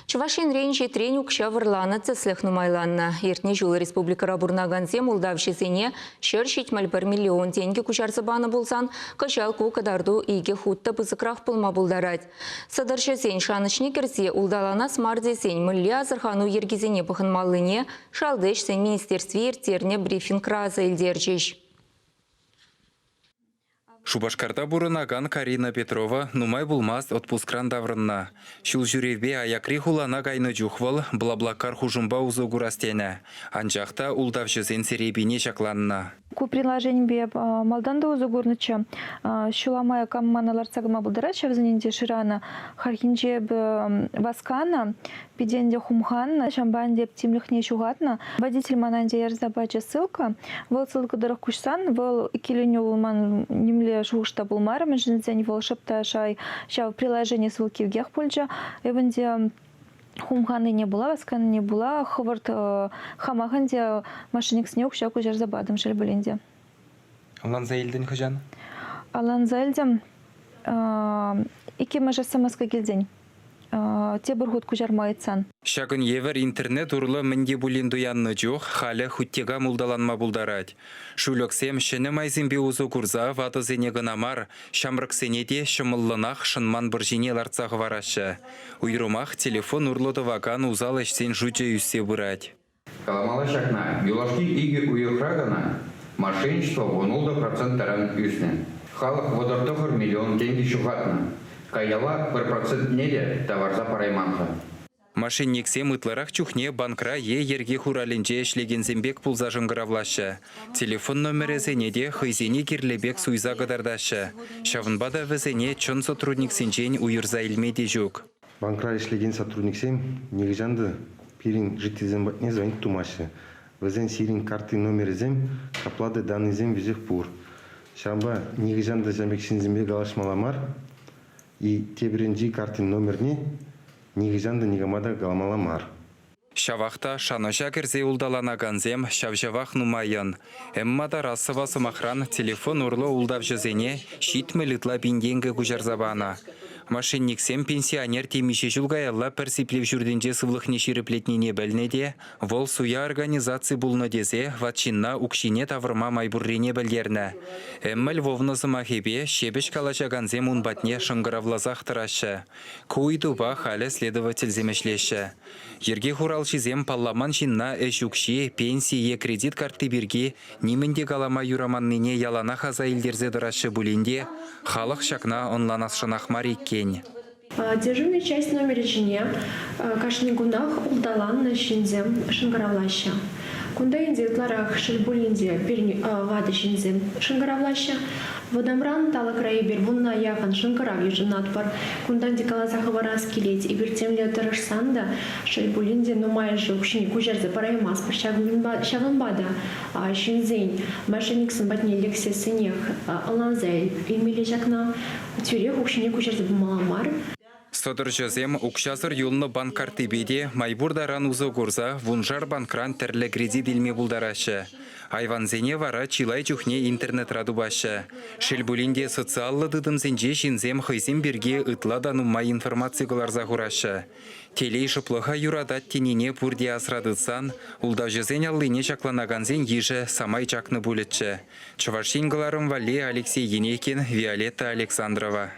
Чувашин рейнче трень укша врлана цеслех нумайланна. Иртне жулы республикара бурнаганзе Молдавшисене шершить мальбар миллион тенге кучарсы баны болсан, качалку кадарду иге хутта пызыкрах пулма булдарать. Садаршесен шанычне керсе улдалана смардесен мылли азырхану ергизене пахынмалыне шалдешсен министерстве иртерне брифинг раза илдерчеш. Шубашкарта бурынаган Карина Петрова нумай булмас отпускран даврынна. Шул жүревбе аякри хулана гайны жухвал блаблакар хужумба узугурастене. Анжақта улдавшызен серебине шакланна. Ку приложение малданда узугурныча шуламая камманалар цагма булдарача взанинде ширана хархинже васкана пиденде хумханна шамбанде птимлихне шугатна водитель мананде ярзабача ссылка вол ссылка дырых кушсан вол киленюлман немле шушта булмара межден вол шапта шай ша в приложении ссылки в гех пульча эвенде хумханы не была, васканы не была, ховард хамаханде машиник снег щаку жар забадым шельбаленде. Алан заилден хожан? Алан заилдем ике мажа самаска келдень. Те бургут кужар майытсан. Шагын евер интернет урлы мінде булинду янны жоқ, халі хуттега мулдаланма булдарать. Шулексем шыны майзимбе узу курза ваты зене гынамар, шамрыксенеде шымыллынах шынман біржине ларцақ варашы. Уйрумах телефон урлыды ваган узал эшсен жуче үссе бұрать. Каламалы шакна, юлашки иги уйықрагана, мошенничество 0% таран үсне. Халық водортығыр миллион тенге шухатна. Каяла 1% неде товарза парайманха. Мошенниксем ытларах чухне банкра ерге хуралинже шлегензембек пулза жыңгыравлашы. Телефон номерезенеде хызене кирлебек суйза гадардашы. Шавынбада візене чон сотрудниксенжен уйырза илмеде жүк. Банкра шлеген сотрудниксем негіжанды пирин житизем батне звонит тумашы. Візен сирин карты номерезем каплады данныйзем визех пур. Шамба негіжанды жамбексензембек алашмаламар и тебірінжі картин номерне негізанды негамада галамаламар. Шавахта шаныша керзе улдаланаганзем шавжавах нумайын. Эммада расыва сымахран телефон урлы улдавжызене шитмі лытла бинденгі күжарзабана. Мошенниксем пенсионер темеше жылғаялла персиплев жүрденже сывлықне шеріплетнене бәлнеде, вол суя организации бұлны дезе ватчинна укшине тавырма майбуррене бәлдерні. Эмміл вовнызы махебе шебеш калачаганзем унбатне шыңғыравлазақ тұрашы. Куйдуба халі следователь земешлеші. Ерге хуралшизем палламан шинна эшукши пенсие кредит карты бірге немінде калама юраманныне ялана хаза илдерзе дырашы бұлінде халық шакна онланас шынақмар еккен. Дежурная часть номера жене кашнигунах улдалан на шинзем шынгаравлаща. Кунда инде тларах шельбулинде вады шинзем шынгаравлаща. Водамран тала краибер вунна яхан шынгарав еженатпар. Кундан декалазах варас келеть и бертемле тарашсанда шельбулинде нумая жукшини кужерзе параймас шаванбада шинзень мошенниксын батне лексе сынех аланзай имели жакна тюрех укшини кужерзе бумаламар. Содыржызем укшазыр юлны банкарты беде майбурдаран узы гурза вунжар банкран терлі кредит илме булдарашы. Айванзене вара чилай чухне интернет радубашы. Шельбулинде социаллы дыдымзенже шинзем хайзем берге ытладану май информация кыларза хурашы. Телей шыплыха юрадат тенине пурде асрадыцан, улдавжызен аллыне чакланаганзен ежі самай чакны булетчі. Чувашин галарым Вале Алексей Енекин, Виолетта Александрова.